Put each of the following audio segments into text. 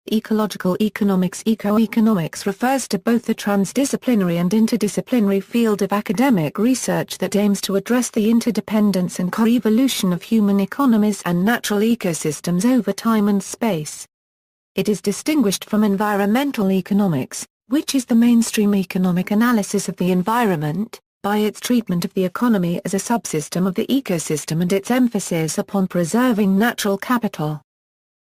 Ecological economics Ecoeconomics refers to both the transdisciplinary and interdisciplinary field of academic research that aims to address the interdependence and co-evolution of human economies and natural ecosystems over time and space. It is distinguished from environmental economics, which is the mainstream economic analysis of the environment, by its treatment of the economy as a subsystem of the ecosystem and its emphasis upon preserving natural capital.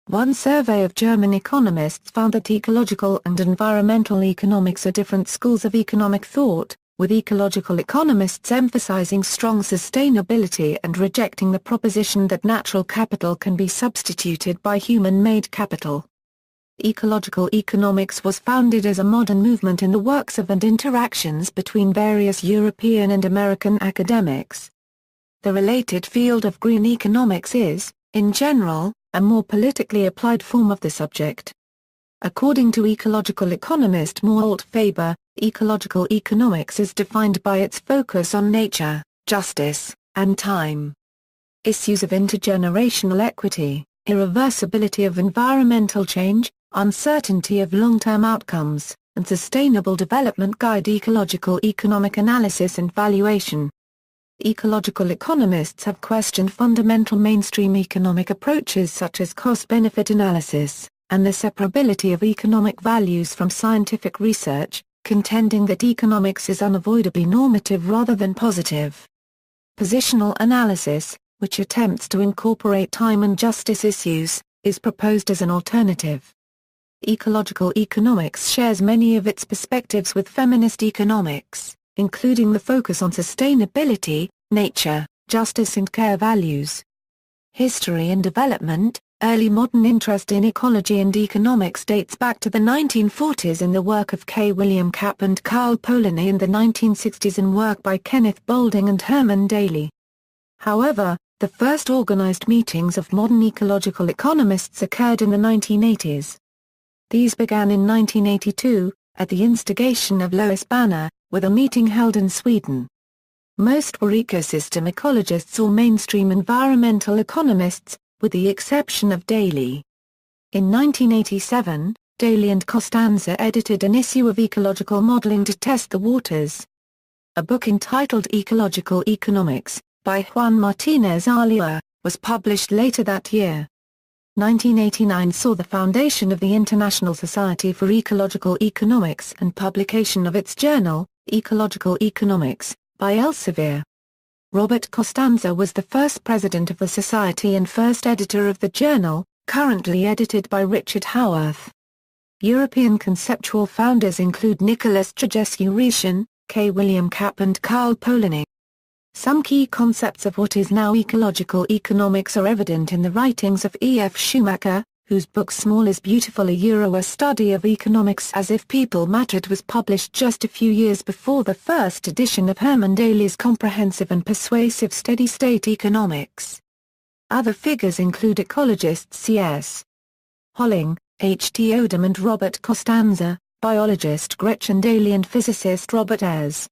One survey of German economists found that ecological and environmental economics are different schools of economic thought, with ecological economists emphasizing strong sustainability and rejecting the proposition that natural capital can be substituted by human-made capital. Ecological economics was founded as a modern movement in the works of and interactions between various European and American academics. The related field of green economics is, in general, a more politically applied form of the subject. According to ecological economist Mort Faber, ecological economics is defined by its focus on nature, justice, and time. Issues of intergenerational equity, irreversibility of environmental change, uncertainty of long-term outcomes, and sustainable development guide ecological economic analysis and valuation. Ecological economists have questioned fundamental mainstream economic approaches such as cost-benefit analysis, and the separability of economic values from scientific research, contending that economics is unavoidably normative rather than positive. Positional analysis, which attempts to incorporate time and justice issues, is proposed as an alternative. Ecological economics shares many of its perspectives with feminist economics, including the focus on sustainability, nature, justice and care values. History and development. Early modern interest in ecology and economics dates back to the 1940s in the work of K. William Kapp and Carl Polanyi and the 1960s in work by Kenneth Boulding and Herman Daly. However, the first organized meetings of modern ecological economists occurred in the 1980s. These began in 1982, at the instigation of Lois Banner, with a meeting held in Sweden. Most were ecosystem ecologists or mainstream environmental economists, with the exception of Daly. In 1987, Daly and Costanza edited an issue of Ecological Modeling to Test the Waters. A book entitled Ecological Economics, by Juan Martinez Alier, was published later that year. 1989 saw the foundation of the International Society for Ecological Economics and publication of its journal, Ecological Economics, by Elsevier. Robert Costanza was the first president of the society and first editor of the journal, currently edited by Richard Howarth. European conceptual founders include Nicholas Trzeski-Retian, K. William Kapp and Carl Polanyi. Some key concepts of what is now ecological economics are evident in the writings of E. F. Schumacher, whose book Small is Beautiful a study of economics as if people mattered was published just a few years before the first edition of Herman Daly's comprehensive and persuasive steady-state economics. Other figures include ecologists C.S. Holling, H. T. Odum and Robert Costanza, biologist Gretchen Daly and physicist Robert Ayres.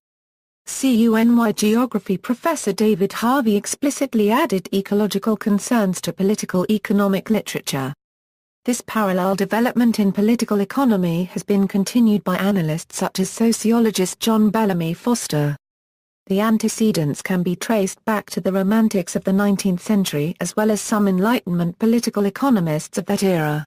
CUNY geography professor David Harvey explicitly added ecological concerns to political economic literature. This parallel development in political economy has been continued by analysts such as sociologist John Bellamy Foster. The antecedents can be traced back to the Romantics of the 19th century as well as some Enlightenment political economists of that era.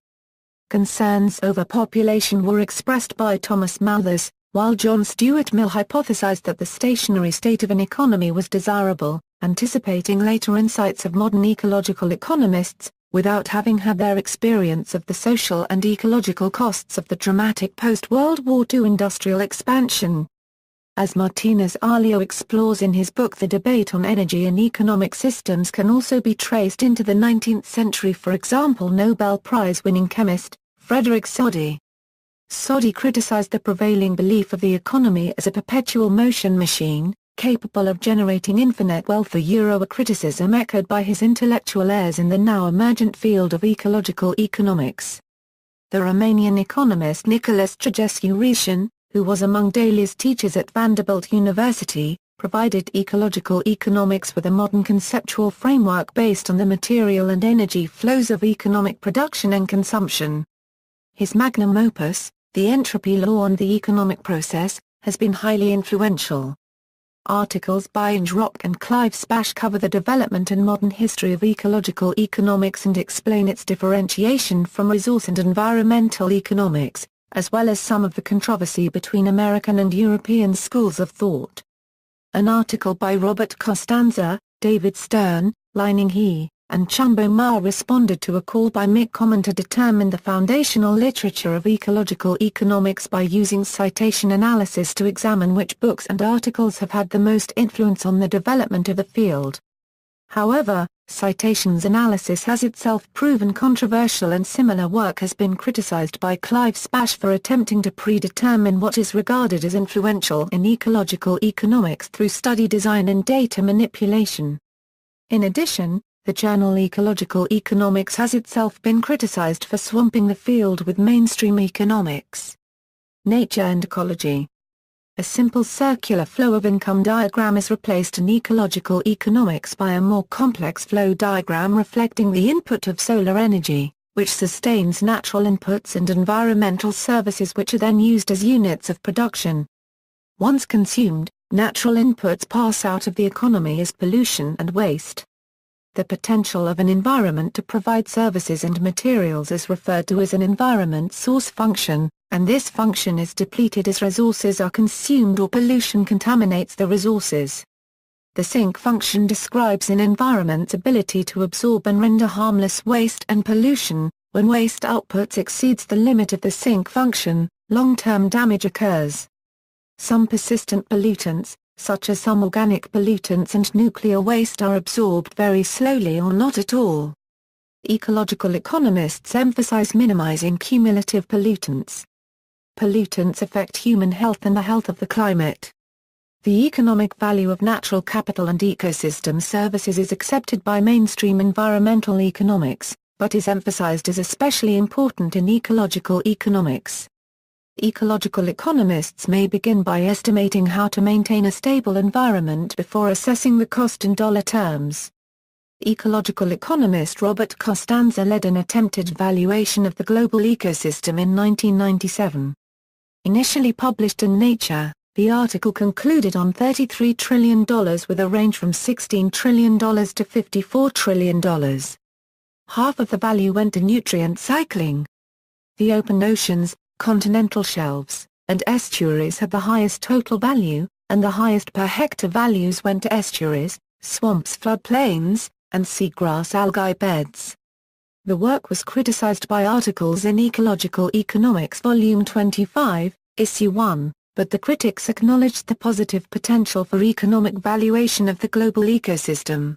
Concerns over population were expressed by Thomas Malthus, while John Stuart Mill hypothesized that the stationary state of an economy was desirable, anticipating later insights of modern ecological economists, without having had their experience of the social and ecological costs of the dramatic post-World War II industrial expansion. As Martinez Alier explores in his book, the debate on energy and economic systems can also be traced into the 19th century. For example, Nobel Prize-winning chemist, Frederick Soddy. Soddy criticized the prevailing belief of the economy as a perpetual motion machine, capable of generating infinite wealth. A criticism echoed by his intellectual heirs in the now emergent field of ecological economics. The Romanian economist Nicholas Trzeski-Retian, who was among Daly's teachers at Vanderbilt University, provided ecological economics with a modern conceptual framework based on the material and energy flows of economic production and consumption. His magnum opus, The Entropy Law and the Economic Process, has been highly influential. Articles by Inge Rock and Clive Spash cover the development and modern history of ecological economics and explain its differentiation from resource and environmental economics, as well as some of the controversy between American and European schools of thought. An article by Robert Costanza, David Stern, Lining He, and Chumbo Ma responded to a call by Mick Common to determine the foundational literature of ecological economics by using citation analysis to examine which books and articles have had the most influence on the development of the field. However, citations analysis has itself proven controversial, and similar work has been criticized by Clive Spash for attempting to predetermine what is regarded as influential in ecological economics through study design and data manipulation. In addition, the journal Ecological Economics has itself been criticized for swamping the field with mainstream economics. Nature and ecology. A simple circular flow of income diagram is replaced in ecological economics by a more complex flow diagram reflecting the input of solar energy, which sustains natural inputs and environmental services which are then used as units of production. Once consumed, natural inputs pass out of the economy as pollution and waste. The potential of an environment to provide services and materials is referred to as an environment source function, and this function is depleted as resources are consumed or pollution contaminates the resources. The sink function describes an environment's ability to absorb and render harmless waste and pollution. When waste outputs exceeds the limit of the sink function, long-term damage occurs. Some persistent pollutants, such as some organic pollutants and nuclear waste, are absorbed very slowly or not at all. Ecological economists emphasize minimizing cumulative pollutants. Pollutants affect human health and the health of the climate. The economic value of natural capital and ecosystem services is accepted by mainstream environmental economics, but is emphasized as especially important in ecological economics. Ecological economists may begin by estimating how to maintain a stable environment before assessing the cost in dollar terms. Ecological economist Robert Costanza led an attempted valuation of the global ecosystem in 1997. Initially published in Nature, the article concluded on $33 trillion with a range from $16 trillion to $54 trillion. Half of the value went to nutrient cycling. The open oceans, continental shelves, and estuaries had the highest total value, and the highest per hectare values went to estuaries, swamps, floodplains, and seagrass algae beds. The work was criticized by articles in Ecological Economics Volume 25, Issue 1, but the critics acknowledged the positive potential for economic valuation of the global ecosystem.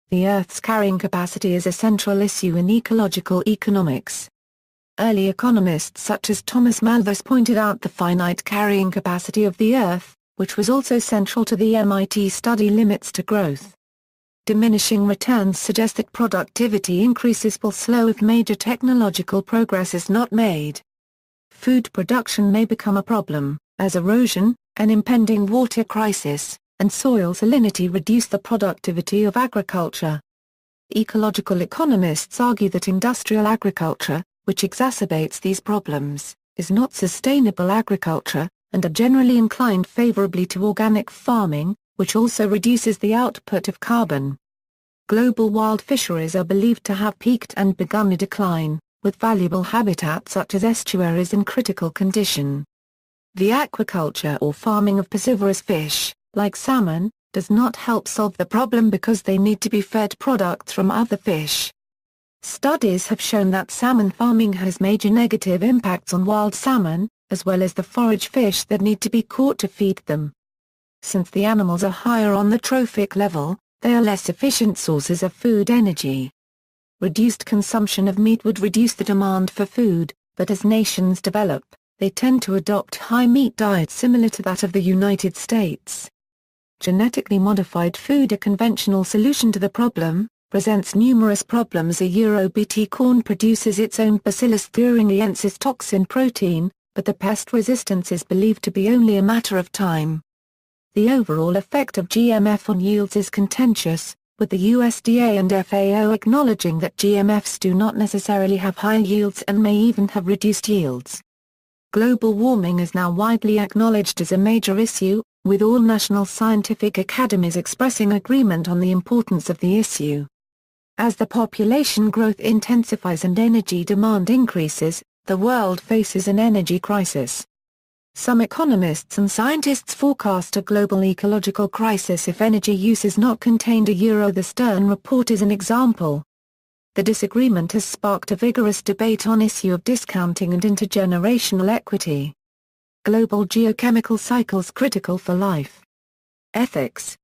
The Earth's carrying capacity is a central issue in ecological economics. Early economists such as Thomas Malthus pointed out the finite carrying capacity of the Earth, which was also central to the MIT study Limits to Growth. Diminishing returns suggest that productivity increases will slow if major technological progress is not made. Food production may become a problem, as erosion, an impending water crisis, and soil salinity reduce the productivity of agriculture. Ecological economists argue that industrial agriculture, which exacerbates these problems, is not sustainable agriculture, and are generally inclined favorably to organic farming, which also reduces the output of carbon. Global wild fisheries are believed to have peaked and begun a decline, with valuable habitats such as estuaries in critical condition. The aquaculture or farming of piscivorous fish, like salmon, does not help solve the problem because they need to be fed products from other fish. Studies have shown that salmon farming has major negative impacts on wild salmon, as well as the forage fish that need to be caught to feed them. Since the animals are higher on the trophic level, they are less efficient sources of food energy. Reduced consumption of meat would reduce the demand for food, but as nations develop, they tend to adopt high meat diets similar to that of the United States. Genetically modified food, a conventional solution to the problem, presents numerous problems. Bt corn produces its own Bacillus thuringiensis toxin protein, but the pest resistance is believed to be only a matter of time. The overall effect of GMF on yields is contentious, with the USDA and FAO acknowledging that GMFs do not necessarily have high yields and may even have reduced yields. Global warming is now widely acknowledged as a major issue, with all national scientific academies expressing agreement on the importance of the issue. As the population growth intensifies and energy demand increases, the world faces an energy crisis. Some economists and scientists forecast a global ecological crisis if energy use is not contained. The Stern Report is an example. The disagreement has sparked a vigorous debate on issue of discounting and intergenerational equity. Global geochemical cycles critical for life. Ethics.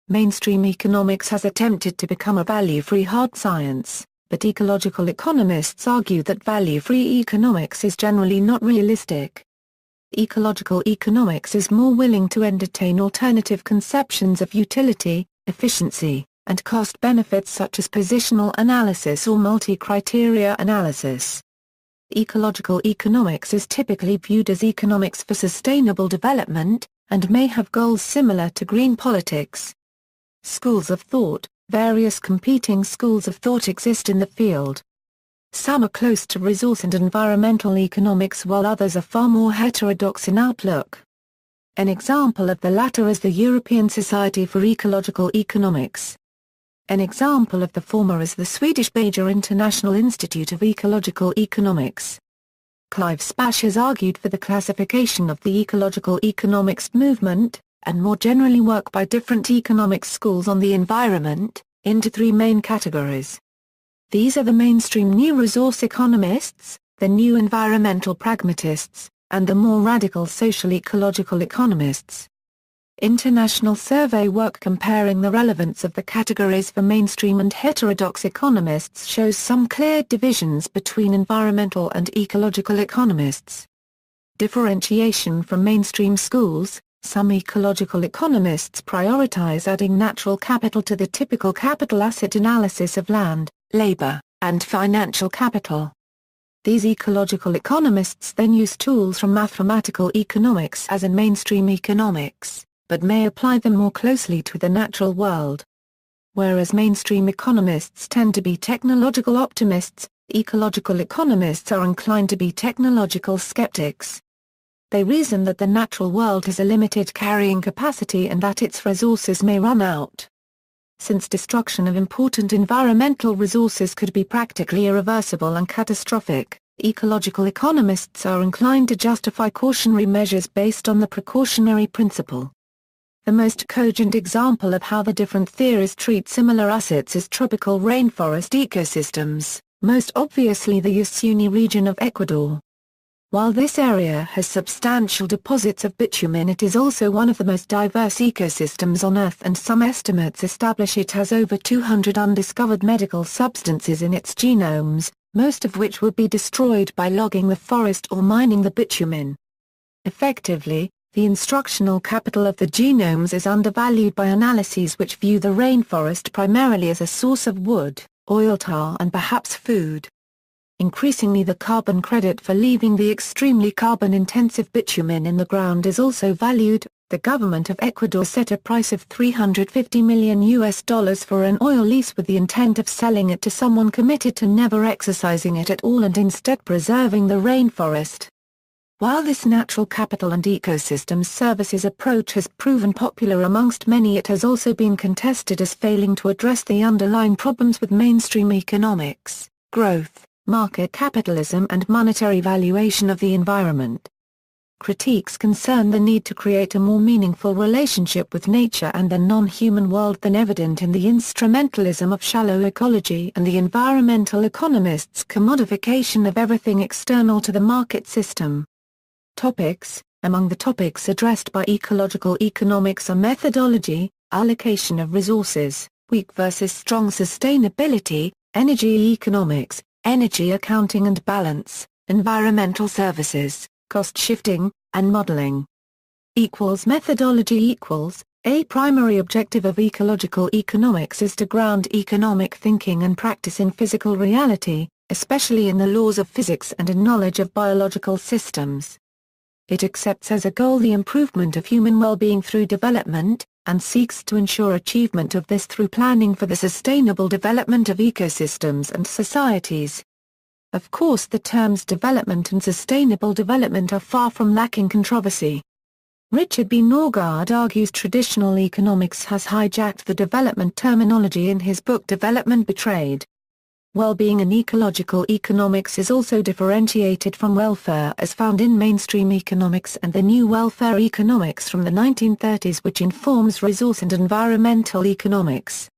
Mainstream economics has attempted to become a value-free hard science, but ecological economists argue that value-free economics is generally not realistic. Ecological economics is more willing to entertain alternative conceptions of utility, efficiency, and cost benefits such as positional analysis or multi-criteria analysis. Ecological economics is typically viewed as economics for sustainable development, and may have goals similar to green politics. Schools of thought. Various competing schools of thought exist in the field. Some are close to resource and environmental economics while others are far more heterodox in outlook. An example of the latter is the European Society for Ecological Economics. An example of the former is the Swedish Beijer International Institute of Ecological Economics. Clive Spash has argued for the classification of the ecological economics movement, and more generally work by different economics schools on the environment, into three main categories. These are the mainstream new resource economists, the new environmental pragmatists, and the more radical social ecological economists. International survey work comparing the relevance of the categories for mainstream and heterodox economists shows some clear divisions between environmental and ecological economists. Differentiation from mainstream schools. Some ecological economists prioritize adding natural capital to the typical capital asset analysis of land, labor, and financial capital. These ecological economists then use tools from mathematical economics as in mainstream economics, but may apply them more closely to the natural world. Whereas mainstream economists tend to be technological optimists, ecological economists are inclined to be technological skeptics. They reason that the natural world has a limited carrying capacity and that its resources may run out. Since destruction of important environmental resources could be practically irreversible and catastrophic, ecological economists are inclined to justify cautionary measures based on the precautionary principle. The most cogent example of how the different theories treat similar assets is tropical rainforest ecosystems, most obviously the Yasuni region of Ecuador. While this area has substantial deposits of bitumen, it is also one of the most diverse ecosystems on Earth, and some estimates establish it has over 200 undiscovered medical substances in its genomes, most of which would be destroyed by logging the forest or mining the bitumen. Effectively, the instructional capital of the genomes is undervalued by analyses which view the rainforest primarily as a source of wood, oil tar, and perhaps food. Increasingly, the carbon credit for leaving the extremely carbon-intensive bitumen in the ground is also valued. The government of Ecuador set a price of $350 million for an oil lease with the intent of selling it to someone committed to never exercising it at all and instead preserving the rainforest. While this natural capital and ecosystem services approach has proven popular amongst many, it has also been contested as failing to address the underlying problems with mainstream economics: growth, market capitalism, and monetary valuation of the environment. Critiques concern the need to create a more meaningful relationship with nature and the non-human world than evident in the instrumentalism of shallow ecology and the environmental economists' commodification of everything external to the market system. Topics. Among the topics addressed by ecological economics are methodology, allocation of resources, weak versus strong sustainability, energy economics, energy accounting and balance, environmental services, cost shifting, and modeling. Methodology. A primary objective of ecological economics is to ground economic thinking and practice in physical reality, especially in the laws of physics and in knowledge of biological systems. it accepts as a goal the improvement of human well-being through development, and seeks to ensure achievement of this through planning for the sustainable development of ecosystems and societies. Of course, the terms development and sustainable development are far from lacking controversy. Richard B. Norgaard argues traditional economics has hijacked the development terminology in his book Development Betrayed. Well-being in ecological economics is also differentiated from welfare as found in mainstream economics and the new welfare economics from the 1930s, which informs resource and environmental economics.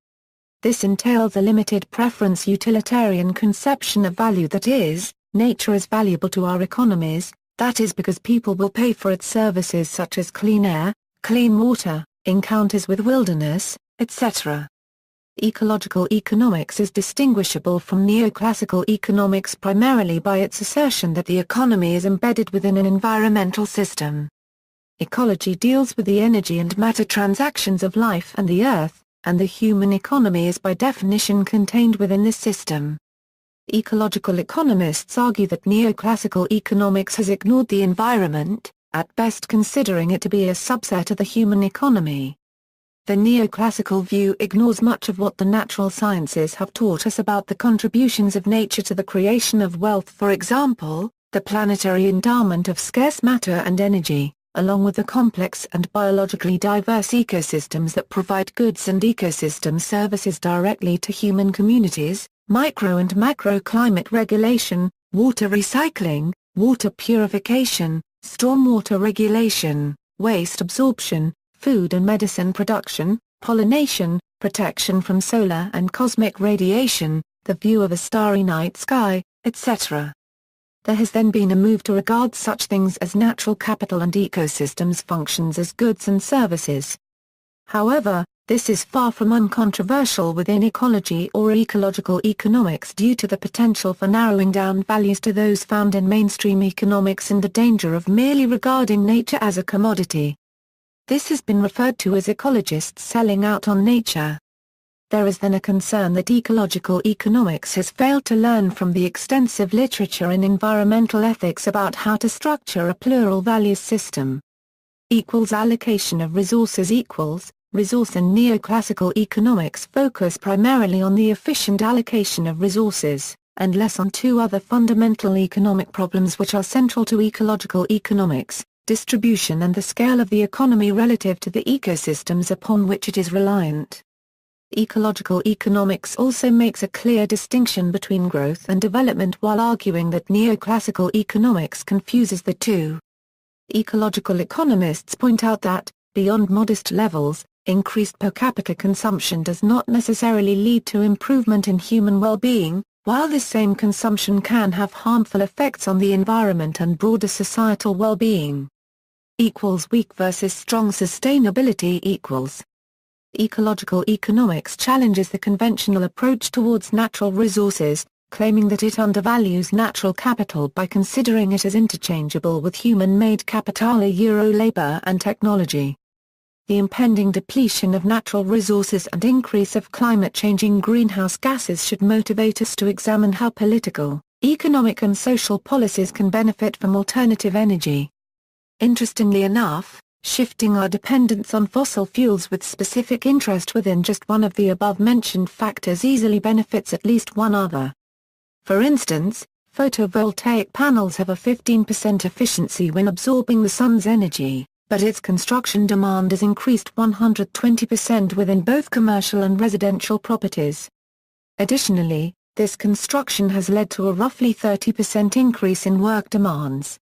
This entails a limited preference utilitarian conception of value, that is, nature is valuable to our economies, that is because people will pay for its services such as clean air, clean water, encounters with wilderness, etc. Ecological economics is distinguishable from neoclassical economics primarily by its assertion that the economy is embedded within an environmental system. Ecology deals with the energy and matter transactions of life and the earth, and the human economy is by definition contained within this system. Ecological economists argue that neoclassical economics has ignored the environment, at best considering it to be a subset of the human economy. The neoclassical view ignores much of what the natural sciences have taught us about the contributions of nature to the creation of wealth, for example, the planetary endowment of scarce matter and energy, along with the complex and biologically diverse ecosystems that provide goods and ecosystem services directly to human communities, micro and macro climate regulation, water recycling, water purification, stormwater regulation, waste absorption, food and medicine production, pollination, protection from solar and cosmic radiation, the view of a starry night sky, etc. There has then been a move to regard such things as natural capital and ecosystems functions as goods and services. However, this is far from uncontroversial within ecology or ecological economics due to the potential for narrowing down values to those found in mainstream economics and the danger of merely regarding nature as a commodity. This has been referred to as ecologists selling out on nature. There is then a concern that ecological economics has failed to learn from the extensive literature in environmental ethics about how to structure a plural values system. Allocation of resources resource and neoclassical economics focus primarily on the efficient allocation of resources, and less on two other fundamental economic problems which are central to ecological economics: distribution and the scale of the economy relative to the ecosystems upon which it is reliant. Ecological economics also makes a clear distinction between growth and development while arguing that neoclassical economics confuses the two. Ecological economists point out that, beyond modest levels, increased per capita consumption does not necessarily lead to improvement in human well-being, while this same consumption can have harmful effects on the environment and broader societal well-being. Weak versus strong sustainability equals. Ecological economics challenges the conventional approach towards natural resources, claiming that it undervalues natural capital by considering it as interchangeable with human-made capital, labor and technology. The impending depletion of natural resources and increase of climate-changing greenhouse gases should motivate us to examine how political, economic and social policies can benefit from alternative energy. Interestingly enough, shifting our dependence on fossil fuels with specific interest within just one of the above-mentioned factors easily benefits at least one other. For instance, photovoltaic panels have a 15% efficiency when absorbing the sun's energy, but its construction demand has increased 120% within both commercial and residential properties. Additionally, this construction has led to a roughly 30% increase in work demands.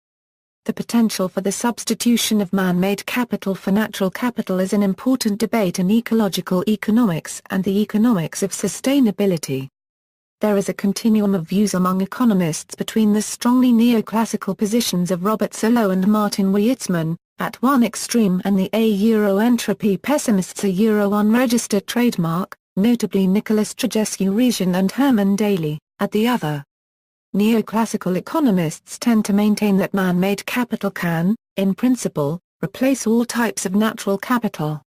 The potential for the substitution of man-made capital for natural capital is an important debate in ecological economics and the economics of sustainability. There is a continuum of views among economists between the strongly neoclassical positions of Robert Solow and Martin Weitzman, at one extreme, and the entropy pessimists, unregistered trademark, notably Nicholas Trzeski-Rezin and Herman Daly, at the other. Neoclassical economists tend to maintain that man-made capital can, in principle, replace all types of natural capital.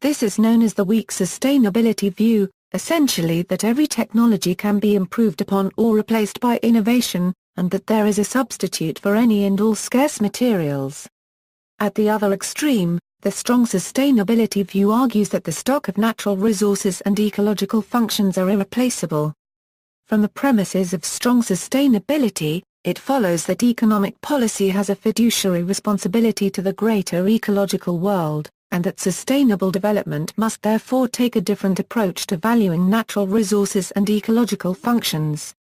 This is known as the weak sustainability view, essentially that every technology can be improved upon or replaced by innovation, and that there is a substitute for any and all scarce materials. At the other extreme, the strong sustainability view argues that the stock of natural resources and ecological functions are irreplaceable. From the premises of strong sustainability, it follows that economic policy has a fiduciary responsibility to the greater ecological world, and that sustainable development must therefore take a different approach to valuing natural resources and ecological functions.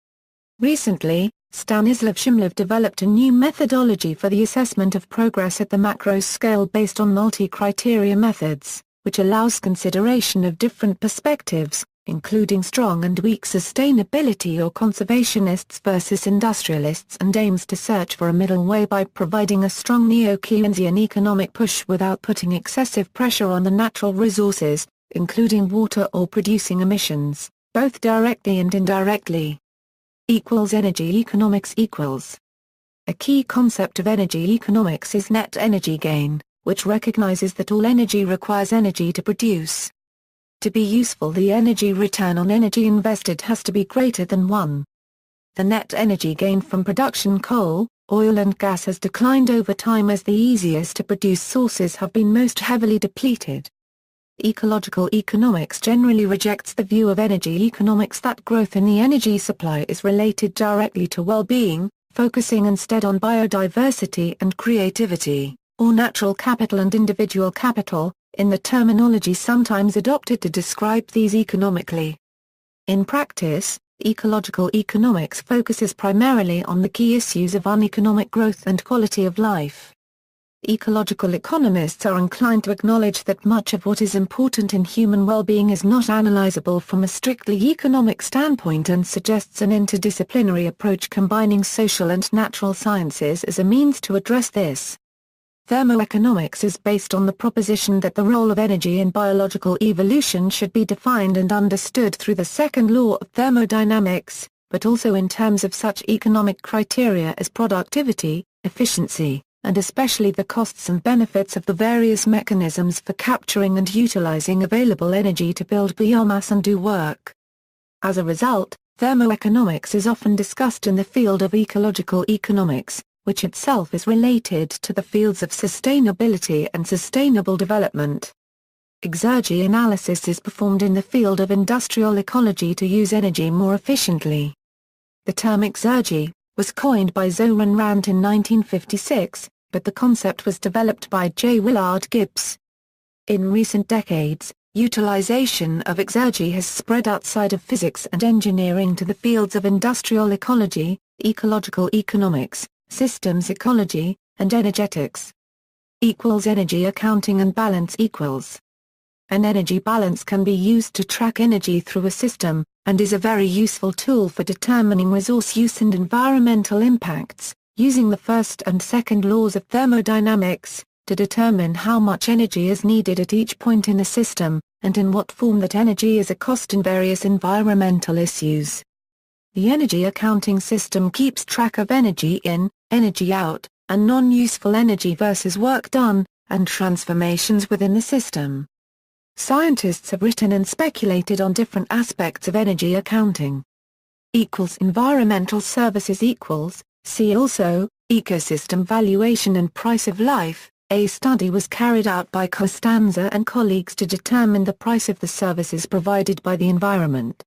Recently, Stanislav Shimlev developed a new methodology for the assessment of progress at the macro scale based on multi-criteria methods, which allows consideration of different perspectives, including strong and weak sustainability or conservationists versus industrialists, and aims to search for a middle way by providing a strong neo-Keynesian economic push without putting excessive pressure on the natural resources, including water or producing emissions, both directly and indirectly. Energy economics equals. A key concept of energy economics is net energy gain, which recognizes that all energy requires energy to produce. To be useful, the energy return on energy invested has to be greater than 1. The net energy gain from production coal, oil and gas has declined over time as the easiest to produce sources have been most heavily depleted. Ecological economics generally rejects the view of energy economics that growth in the energy supply is related directly to well-being, focusing instead on biodiversity and creativity, or natural capital and individual capital, in the terminology sometimes adopted to describe these economically. In practice, ecological economics focuses primarily on the key issues of uneconomic growth and quality of life. Ecological economists are inclined to acknowledge that much of what is important in human well-being is not analyzable from a strictly economic standpoint and suggests an interdisciplinary approach combining social and natural sciences as a means to address this. Thermoeconomics is based on the proposition that the role of energy in biological evolution should be defined and understood through the second law of thermodynamics, but also in terms of such economic criteria as productivity, efficiency, and especially the costs and benefits of the various mechanisms for capturing and utilizing available energy to build biomass and do work. As a result, thermoeconomics is often discussed in the field of ecological economics, which itself is related to the fields of sustainability and sustainable development. Exergy analysis is performed in the field of industrial ecology to use energy more efficiently. The term exergy was coined by Zoran Rant in 1956, but the concept was developed by J. Willard Gibbs. In recent decades, utilization of exergy has spread outside of physics and engineering to the fields of industrial ecology, ecological economics, systems ecology, and energetics. Energy accounting and balance equals. An energy balance can be used to track energy through a system, and is a very useful tool for determining resource use and environmental impacts, using the first and second laws of thermodynamics, to determine how much energy is needed at each point in a system, and in what form that energy is a cost in various environmental issues. The energy accounting system keeps track of energy in, energy out, and non-useful energy versus work done, and transformations within the system. Scientists have written and speculated on different aspects of energy accounting. Environmental services equals, see also, ecosystem valuation and price of life. A study was carried out by Costanza and colleagues to determine the price of the services provided by the environment.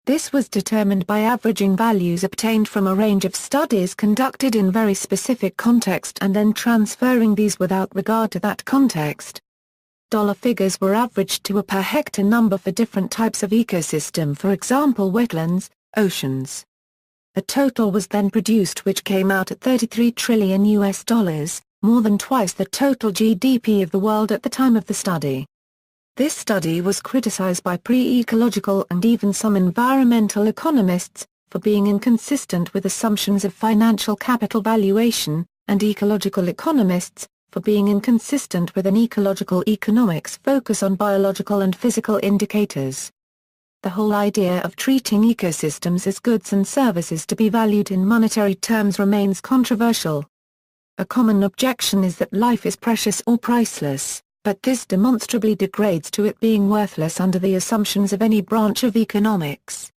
This was determined by averaging values obtained from a range of studies conducted in very specific context and then transferring these without regard to that context. Dollar figures were averaged to a per hectare number for different types of ecosystem, for example wetlands, oceans. A total was then produced which came out at $33 trillion, more than twice the total GDP of the world at the time of the study. This study was criticized by pre-ecological and even some environmental economists, for being inconsistent with assumptions of financial capital valuation, and ecological economists, for being inconsistent with an ecological economics focus on biological and physical indicators. The whole idea of treating ecosystems as goods and services to be valued in monetary terms remains controversial. A common objection is that life is precious or priceless, but this demonstrably degrades to it being worthless under the assumptions of any branch of economics.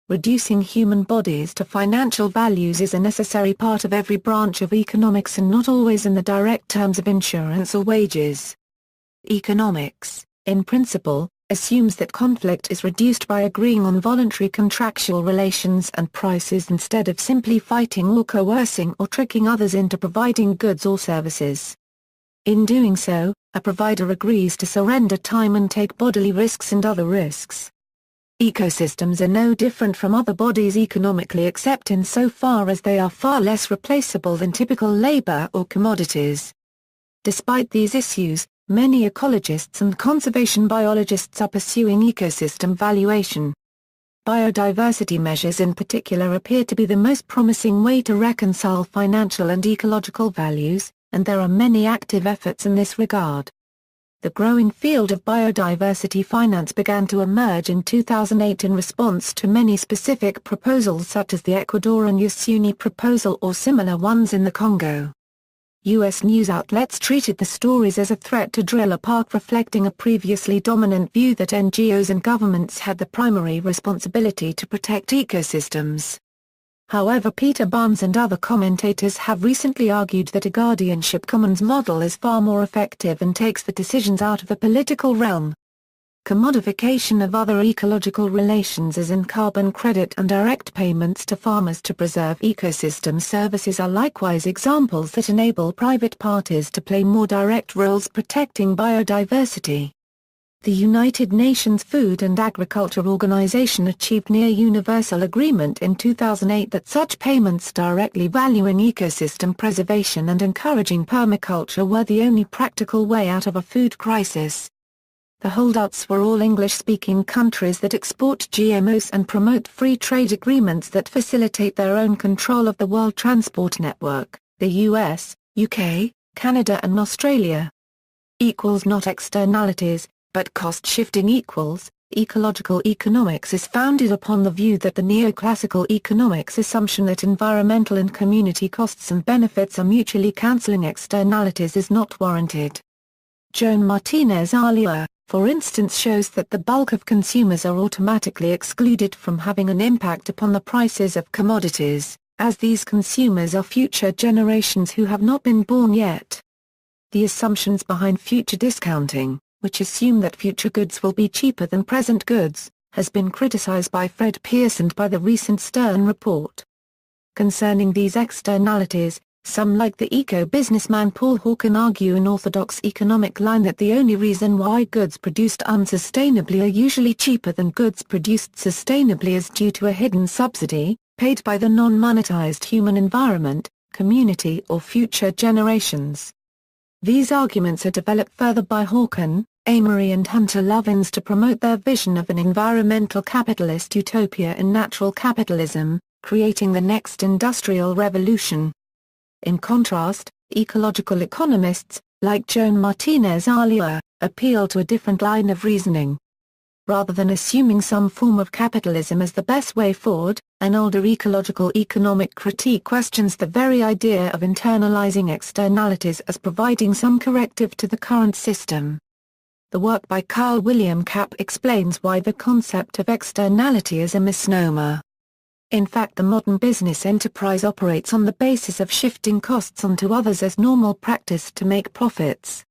Reducing human bodies to financial values is a necessary part of every branch of economics and not always in the direct terms of insurance or wages. Economics, in principle, assumes that conflict is reduced by agreeing on voluntary contractual relations and prices instead of simply fighting or coercing or tricking others into providing goods or services. In doing so, a provider agrees to surrender time and take bodily risks and other risks. Ecosystems are no different from other bodies economically except insofar as they are far less replaceable than typical labor or commodities. Despite these issues, many ecologists and conservation biologists are pursuing ecosystem valuation. Biodiversity measures in particular appear to be the most promising way to reconcile financial and ecological values, and there are many active efforts in this regard. The growing field of biodiversity finance began to emerge in 2008 in response to many specific proposals such as the Ecuadorian Yasuni proposal or similar ones in the Congo. U.S. news outlets treated the stories as a threat to drill a park, reflecting a previously dominant view that NGOs and governments had the primary responsibility to protect ecosystems. However, Peter Barnes and other commentators have recently argued that a guardianship commons model is far more effective and takes the decisions out of the political realm. Commodification of other ecological relations as in carbon credit and direct payments to farmers to preserve ecosystem services are likewise examples that enable private parties to play more direct roles protecting biodiversity. The United Nations Food and Agriculture Organization achieved near-universal agreement in 2008 that such payments directly valuing ecosystem preservation and encouraging permaculture were the only practical way out of a food crisis. The holdouts were all English-speaking countries that export GMOs and promote free trade agreements that facilitate their own control of the world transport network, the US, UK, Canada and Australia. Not externalities, but cost shifting equals. Ecological economics is founded upon the view that the neoclassical economics assumption that environmental and community costs and benefits are mutually cancelling externalities is not warranted. Joan Martinez-Alier, for instance, shows that the bulk of consumers are automatically excluded from having an impact upon the prices of commodities, as these consumers are future generations who have not been born yet. The assumptions behind future discounting, which assume that future goods will be cheaper than present goods, has been criticized by Fred Pearce and by the recent Stern report. Concerning these externalities, some like the eco-businessman Paul Hawken argue an orthodox economic line that the only reason why goods produced unsustainably are usually cheaper than goods produced sustainably is due to a hidden subsidy, paid by the non-monetized human environment, community or future generations. These arguments are developed further by Hawken, Amory and Hunter Lovins to promote their vision of an environmental capitalist utopia in natural capitalism, creating the next industrial revolution. In contrast, ecological economists, like Joan Martinez-Alier, appeal to a different line of reasoning. Rather than assuming some form of capitalism as the best way forward, an older ecological economic critique questions the very idea of internalizing externalities as providing some corrective to the current system. The work by Carl William Kapp explains why the concept of externality is a misnomer. In fact, the modern business enterprise operates on the basis of shifting costs onto others as normal practice to make profits.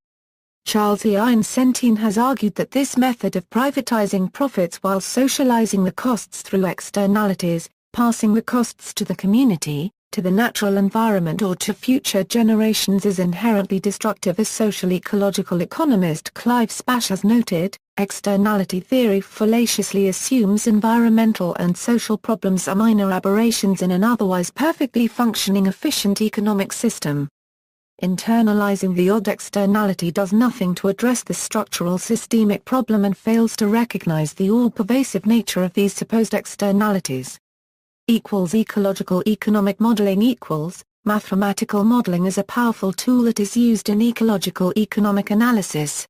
Charles E. Einstein has argued that this method of privatizing profits while socializing the costs through externalities, passing the costs to the community, to the natural environment or to future generations is inherently destructive. As social ecological economist Clive Spash has noted, externality theory fallaciously assumes environmental and social problems are minor aberrations in an otherwise perfectly functioning efficient economic system. Internalizing the odd externality does nothing to address the structural systemic problem and fails to recognize the all-pervasive nature of these supposed externalities. Ecological economic modeling mathematical modeling is a powerful tool that is used in ecological economic analysis.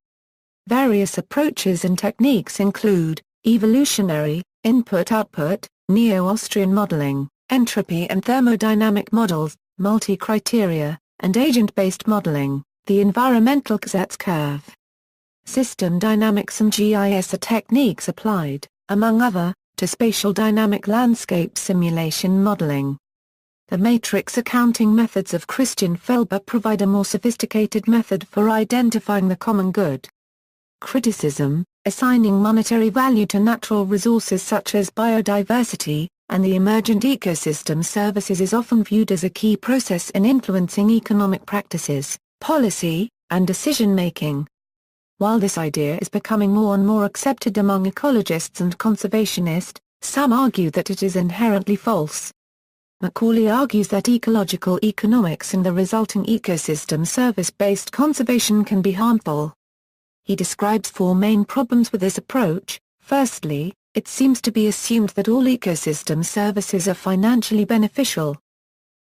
Various approaches and techniques include evolutionary, input-output, neo-Austrian modeling, entropy and thermodynamic models, multi-criteria, and agent-based modeling, the environmental Kazets curve. System dynamics and GIS are techniques applied, among other, to spatial dynamic landscape simulation modeling. The matrix accounting methods of Christian Felber provide a more sophisticated method for identifying the common good. Criticism: assigning monetary value to natural resources such as biodiversity and the emergent ecosystem services is often viewed as a key process in influencing economic practices, policy, and decision-making. While this idea is becoming more and more accepted among ecologists and conservationists, some argue that it is inherently false. Macaulay argues that ecological economics and the resulting ecosystem service-based conservation can be harmful. He describes four main problems with this approach. Firstly, it seems to be assumed that all ecosystem services are financially beneficial.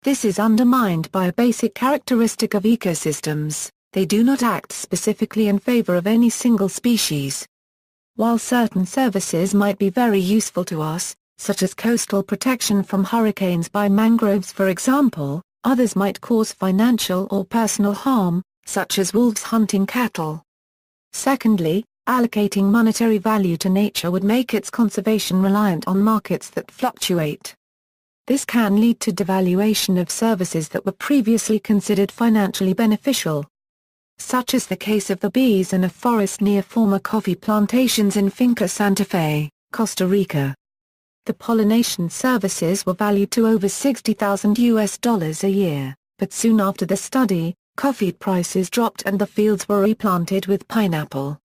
This is undermined by a basic characteristic of ecosystems: they do not act specifically in favor of any single species. While certain services might be very useful to us, such as coastal protection from hurricanes by mangroves for example, others might cause financial or personal harm, such as wolves hunting cattle. Secondly, allocating monetary value to nature would make its conservation reliant on markets that fluctuate. This can lead to devaluation of services that were previously considered financially beneficial. Such is the case of the bees in a forest near former coffee plantations in Finca Santa Fe, Costa Rica. The pollination services were valued to over $60,000 a year, but soon after the study, coffee prices dropped and the fields were replanted with pineapple.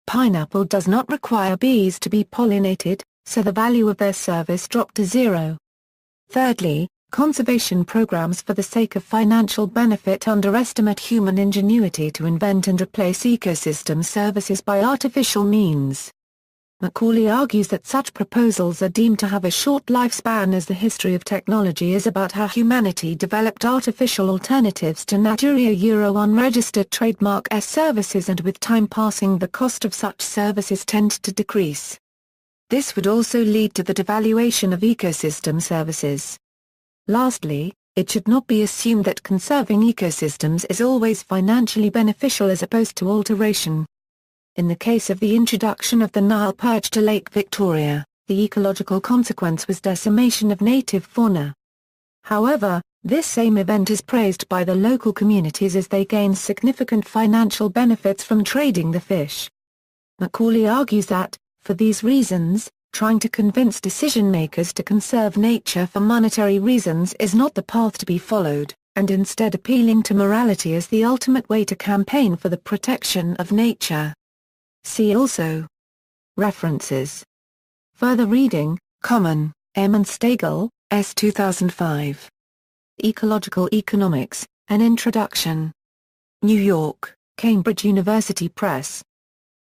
Pineapple does not require bees to be pollinated, so the value of their service dropped to zero. Thirdly, conservation programs for the sake of financial benefit underestimate human ingenuity to invent and replace ecosystem services by artificial means. Macaulay argues that such proposals are deemed to have a short lifespan as the history of technology is about how humanity developed artificial alternatives to nature unregistered trademark services, and with time passing the cost of such services tend to decrease. This would also lead to the devaluation of ecosystem services. Lastly, it should not be assumed that conserving ecosystems is always financially beneficial as opposed to alteration. In the case of the introduction of the Nile perch to Lake Victoria, the ecological consequence was decimation of native fauna. However, this same event is praised by the local communities as they gain significant financial benefits from trading the fish. Macaulay argues that, for these reasons, trying to convince decision-makers to conserve nature for monetary reasons is not the path to be followed, and instead appealing to morality as the ultimate way to campaign for the protection of nature. See also. References. Further reading, Common, M. and Stagel, S. 2005. Ecological Economics, An Introduction. New York, Cambridge University Press.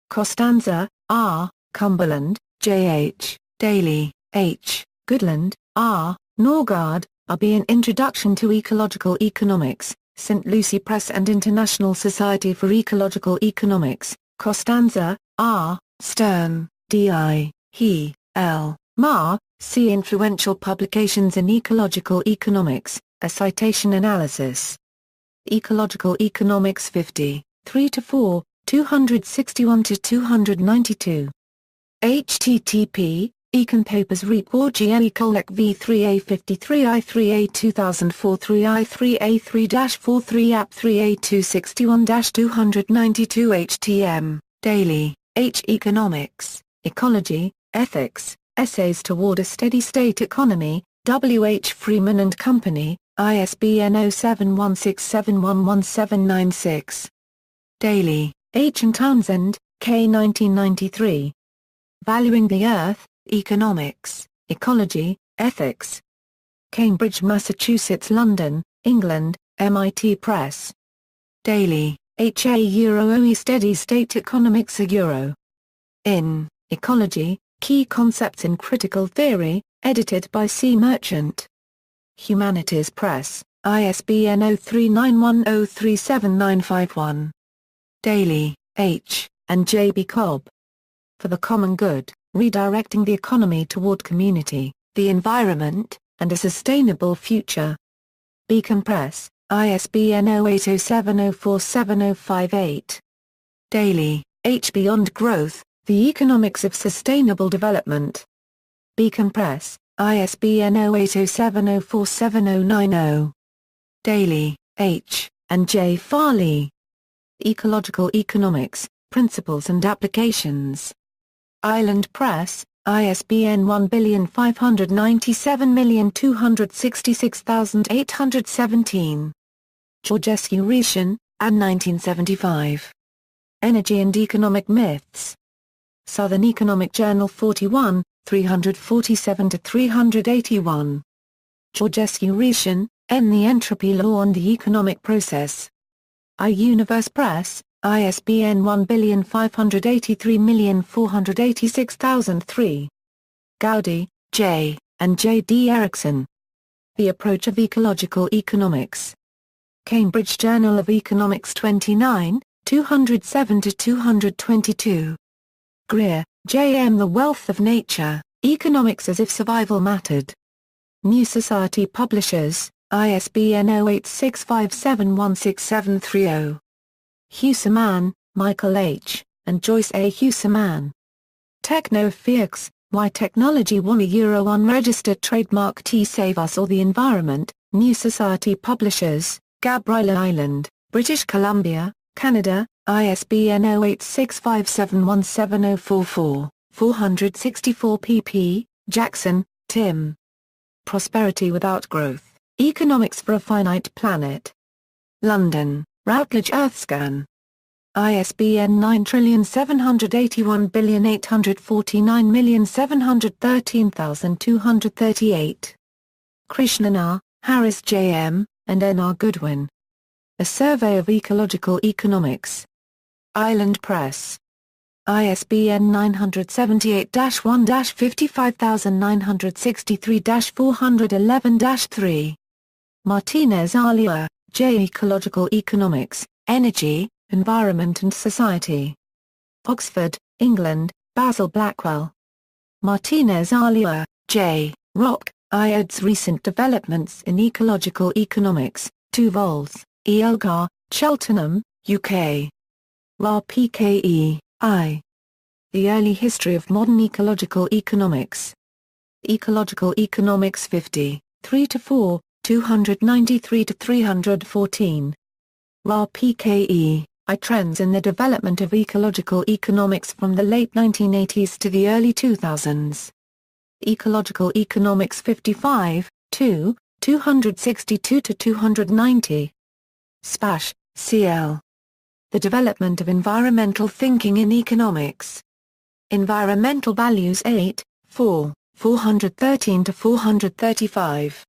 Costanza, R., Cumberland, J. H., Daly, H., Goodland, R., Norgard, R.B. An Introduction to Ecological Economics, St. Lucie Press and International Society for Ecological Economics, Costanza, R., Stern, D.I., He, L., Marr, see Influential Publications in Ecological Economics, a citation analysis. Ecological Economics 50, 3-4, 261-292. http, Econ Papers Report Ecolec v3a53 i3a 2004 3i3a3-43 app 3a261-292 htm, Daily, H. Economics, Ecology, Ethics, Essays Toward a Steady-State Economy, W. H. Freeman and Company, ISBN 0716711796. Daily, H. and Townsend, K. 1993. Valuing the Earth, Economics, Ecology, Ethics. Cambridge, Massachusetts, London, England, MIT Press. Daily, H. A OE Steady State Economics a Euro. In, Ecology, Key Concepts in Critical Theory, edited by C. Merchant. Humanities Press, ISBN 0391037951. Daily, H. and J. B. Cobb. For the Common Good, Redirecting the Economy Toward Community, the Environment, and a Sustainable Future. Beacon Press, ISBN 0807047058. Daily, H. Beyond Growth, The Economics of Sustainable Development. Beacon Press, ISBN 0807047090. Daly, H., and J. Farley. Ecological Economics, Principles and Applications. Island Press, ISBN 1597266817. Georgescu Retian, Anne 1975. Energy and Economic Myths. Southern Economic Journal 41, 347-381. Georgescu Retian, N. The Entropy Law and the Economic Process. iUniverse Press, ISBN 1583486003. Gowdy, J., and J. D. Erickson. The Approach of Ecological Economics. Cambridge Journal of Economics 29, 207-222. Greer, J. M. The Wealth of Nature, Economics as if Survival Mattered. New Society Publishers, ISBN 0865716730. Huseman, Michael H., and Joyce A. Huseman. Techno-Physics, Why Technology Won a Euro Unregistered Trademark to Save Us or the Environment, New Society Publishers, Gabriela Island, British Columbia, Canada, ISBN 0865717044, 464 pp. Jackson, Tim. Prosperity Without Growth, Economics for a Finite Planet. London, Routledge Earthscan. ISBN 9781849713238. Krishnan R., Harris J. M., and N. R. Goodwin. A Survey of Ecological Economics. Island Press. ISBN 978-1-55963-411-3. Martinez Alia, J. Ecological Economics, Energy, Environment and Society. Oxford, England, Basil Blackwell. Martinez Alia, J., Rock, IOD's Recent Developments in Ecological Economics, 2 vols, Elgar, Cheltenham, UK. Ra Pke, I. The Early History of Modern Ecological Economics. Ecological Economics 50, 3-4, 293-314. Ra Pke, I. Trends in the Development of Ecological Economics from the Late 1980s to the Early 2000s. Ecological Economics 55, 2, 262-290. Spash, C.L. The Development of Environmental Thinking in Economics. Environmental Values 8, 4, 413-435.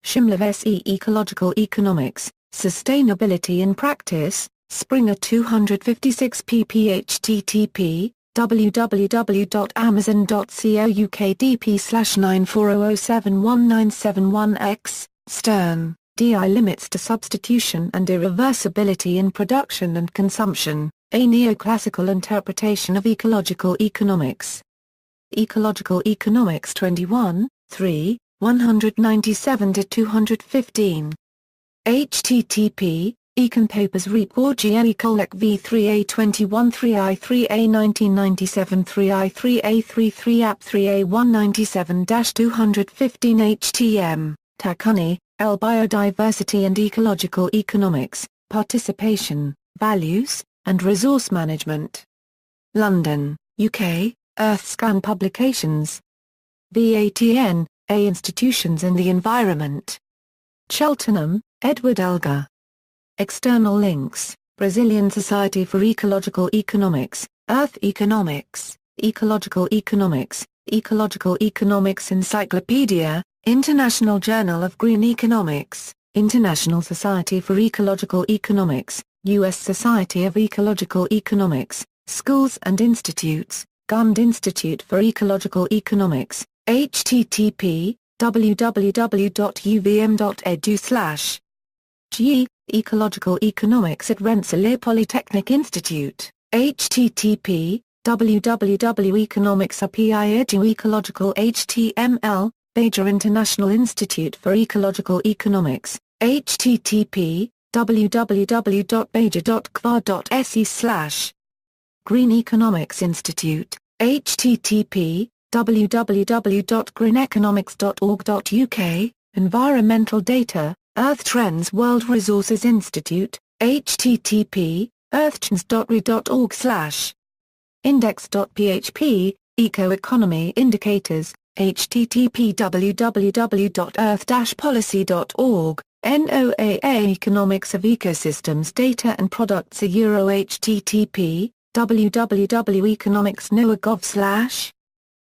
Shimlev S.E. Ecological Economics, Sustainability in Practice, Springer 256 pp. http, www.amazon.co.uk/940071971x, Stern, D.I. Limits to Substitution and Irreversibility in Production and Consumption, A Neoclassical Interpretation of Ecological Economics. Ecological Economics 21, 3, 197-215. http, Econ Papers Report GE Colec V3A 21 3I 3A 1997 3I 3A 33 App 3A 197-215 HTM, Takuni, L. Biodiversity and Ecological Economics, Participation, Values, and Resource Management. London, UK, Earthscan Publications. VATN, A. Institutions in the Environment. Cheltenham, Edward Elgar. External links, Brazilian Society for Ecological Economics, Earth Economics, Ecological Economics, Ecological Economics Encyclopedia, International Journal of Green Economics, International Society for Ecological Economics, U.S. Society of Ecological Economics, Schools and Institutes, Gund Institute for Ecological Economics, http, www.uvm.edu/. Ecological Economics at Rensselaer Polytechnic Institute, http, www.economics.edu Ecological HTML, Beja International Institute for Ecological Economics, http, www.beja.kva.se/. Green Economics Institute, http, www.greeneconomics.org.uk, Environmental Data, Earth Trends World Resources Institute, http, earthtrends.ri.org/ index.php, Ecoeconomy Indicators, http www.earth-policy.org, NOAA Economics of Ecosystems Data and Products http, www.economics.noaa.gov/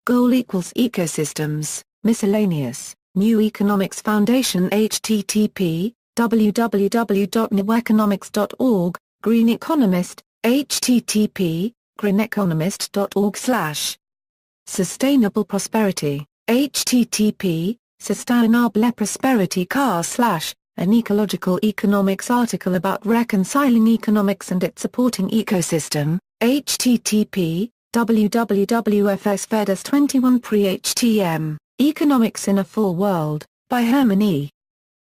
Goal equals Ecosystems, Miscellaneous, New Economics Foundation http, www.neweconomics.org, Green Economist, http, greeneconomist.org/ Sustainable Prosperity, http, Sustainable Prosperity / an Ecological Economics article about reconciling economics and its supporting ecosystem, http, www.fsfedus21 pre-htm, Economics in a Full World, by Herman E.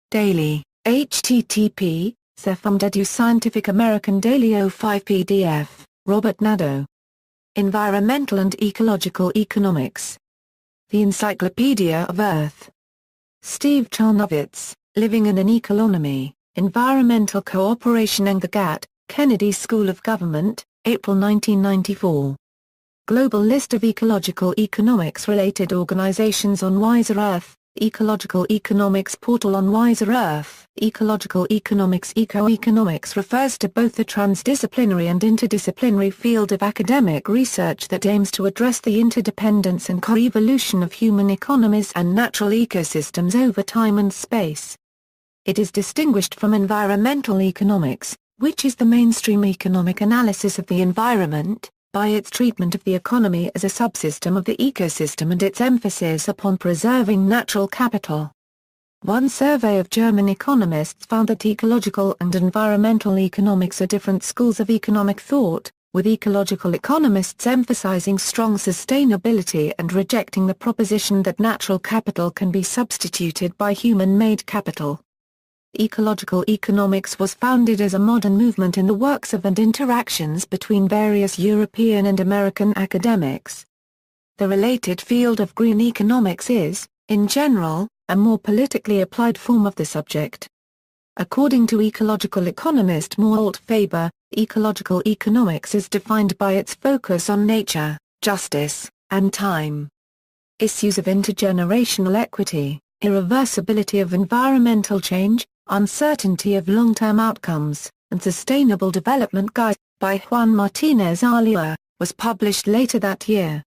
Daly, http, Cefumdedu Scientific American Daily 05 PDF, Robert Nadeau. Environmental and Ecological Economics. The Encyclopedia of Earth. Steve Charnovitz, Living in an Economy, Environmental Cooperation and the GATT, Kennedy School of Government, April 1994. Global List of Ecological Economics-related organizations on Wiser Earth, Ecological Economics Portal on Wiser Earth. Ecological Economics Ecoeconomics refers to both the transdisciplinary and interdisciplinary field of academic research that aims to address the interdependence and co-evolution of human economies and natural ecosystems over time and space. It is distinguished from environmental economics, which is the mainstream economic analysis of the environment, by its treatment of the economy as a subsystem of the ecosystem and its emphasis upon preserving natural capital. One survey of German economists found that ecological and environmental economics are different schools of economic thought, with ecological economists emphasizing strong sustainability and rejecting the proposition that natural capital can be substituted by human-made capital. Ecological economics was founded as a modern movement in the works of and interactions between various European and American academics. The related field of green economics is, in general, a more politically applied form of the subject. According to ecological economist Mort Faber, ecological economics is defined by its focus on nature, justice, and time. Issues of intergenerational equity, irreversibility of environmental change, uncertainty of long-term outcomes, and sustainable development guide, by Juan Martinez Aliua, was published later that year.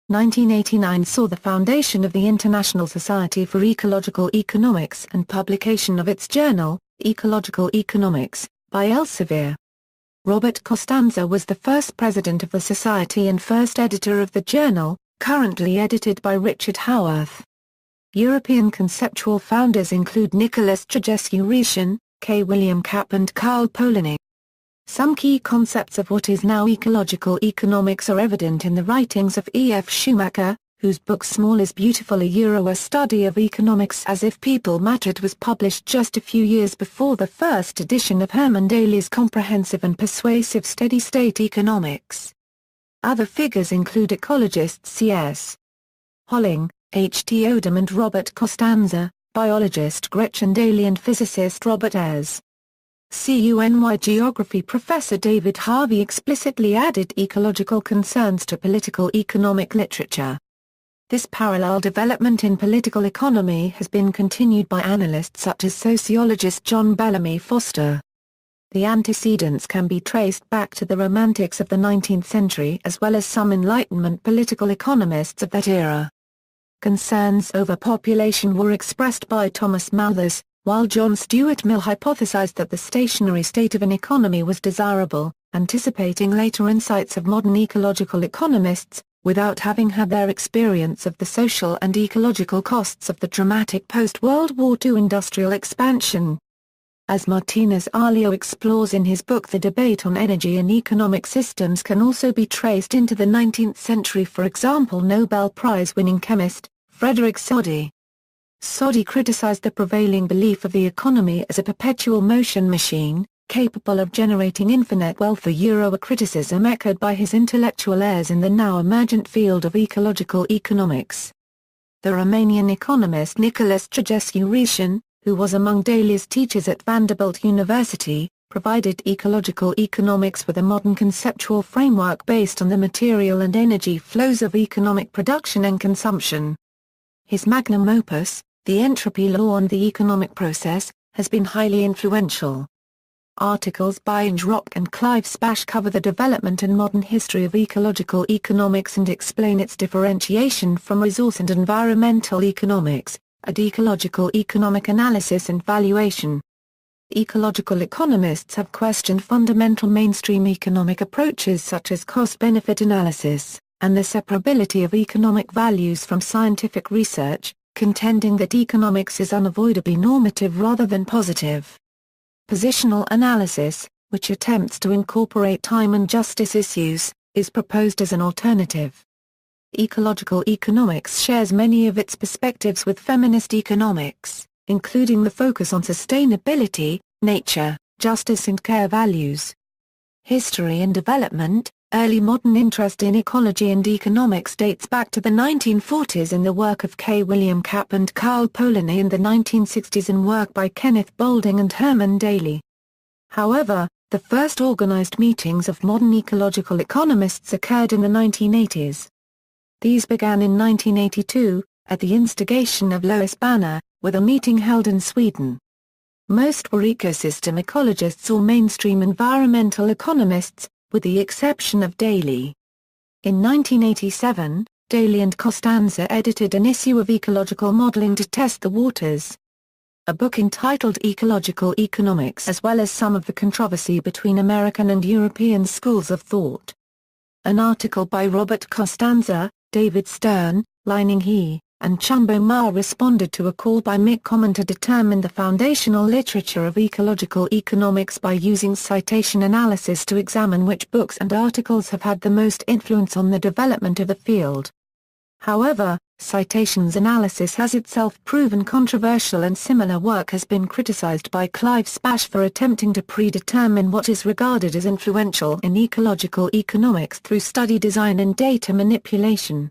1989 saw the foundation of the International Society for Ecological Economics and publication of its journal, Ecological Economics, by Elsevier. Robert Costanza was the first president of the Society and first editor of the journal, currently edited by Richard Howarth. European conceptual founders include Nicholas Trzeski-Rishin, K. William Kapp and Karl Polanyi. Some key concepts of what is now ecological economics are evident in the writings of E. F. Schumacher, whose book Small is Beautiful, a study of economics as if people mattered, was published just a few years before the first edition of Herman Daly's comprehensive and persuasive Steady-State Economics. Other figures include ecologists C.S. Holling, H. T. Odum and Robert Costanza, biologist Gretchen Daly and physicist Robert S. CUNY geography professor David Harvey explicitly added ecological concerns to political economic literature. This parallel development in political economy has been continued by analysts such as sociologist John Bellamy Foster. The antecedents can be traced back to the Romantics of the 19th century as well as some Enlightenment political economists of that era. Concerns over population were expressed by Thomas Malthus, while John Stuart Mill hypothesized that the stationary state of an economy was desirable, anticipating later insights of modern ecological economists, without having had their experience of the social and ecological costs of the dramatic post-World War II industrial expansion. As Martinez Aliua explores in his book, the debate on energy in economic systems can also be traced into the 19th century. For example, Nobel Prize-winning chemist, Frederick Soddy. Soddy criticized the prevailing belief of the economy as a perpetual motion machine, capable of generating infinite wealth. A criticism echoed by his intellectual heirs in the now emergent field of ecological economics. The Romanian economist Nicholas Ceausescu, who was among Daly's teachers at Vanderbilt University, provided ecological economics with a modern conceptual framework based on the material and energy flows of economic production and consumption. His magnum opus, The Entropy Law and the Economic Process, has been highly influential. Articles by Inge Rock and Clive Spash cover the development and modern history of ecological economics and explain its differentiation from resource and environmental economics, and ecological economic analysis and valuation. Ecological economists have questioned fundamental mainstream economic approaches such as cost-benefit analysis, and the separability of economic values from scientific research, contending that economics is unavoidably normative rather than positive. Positional analysis, which attempts to incorporate time and justice issues, is proposed as an alternative. Ecological economics shares many of its perspectives with feminist economics, including the focus on sustainability, nature, justice and care values. History and development. Early modern interest in ecology and economics dates back to the 1940s in the work of K. William Kapp and Carl Polanyi and the 1960s in work by Kenneth Boulding and Herman Daly. However, the first organized meetings of modern ecological economists occurred in the 1980s. These began in 1982, at the instigation of Lois Banner, with a meeting held in Sweden. Most were ecosystem ecologists or mainstream environmental economists, with the exception of Daly. In 1987, Daly and Costanza edited an issue of Ecological Modeling to Test the Waters, a book entitled Ecological Economics, as well as some of the controversy between American and European schools of thought. An article by Robert Costanza, David Stern, Lining He, and Chumbo Ma responded to a call by Mick Common to determine the foundational literature of ecological economics by using citation analysis to examine which books and articles have had the most influence on the development of the field. However, citations analysis has itself proven controversial, and similar work has been criticized by Clive Spash for attempting to predetermine what is regarded as influential in ecological economics through study design and data manipulation.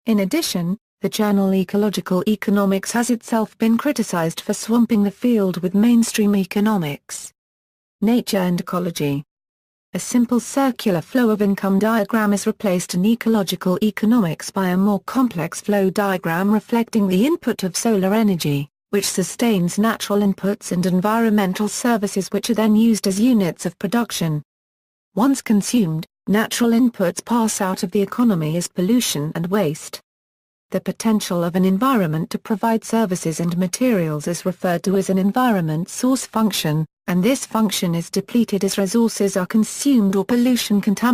In addition, the journal Ecological Economics has itself been criticized for swamping the field with mainstream economics. Nature and ecology. A simple circular flow of income diagram is replaced in ecological economics by a more complex flow diagram reflecting the input of solar energy, which sustains natural inputs and environmental services which are then used as units of production. Once consumed, natural inputs pass out of the economy as pollution and waste. The potential of an environment to provide services and materials is referred to as an environment source function, and this function is depleted as resources are consumed or pollution contaminated.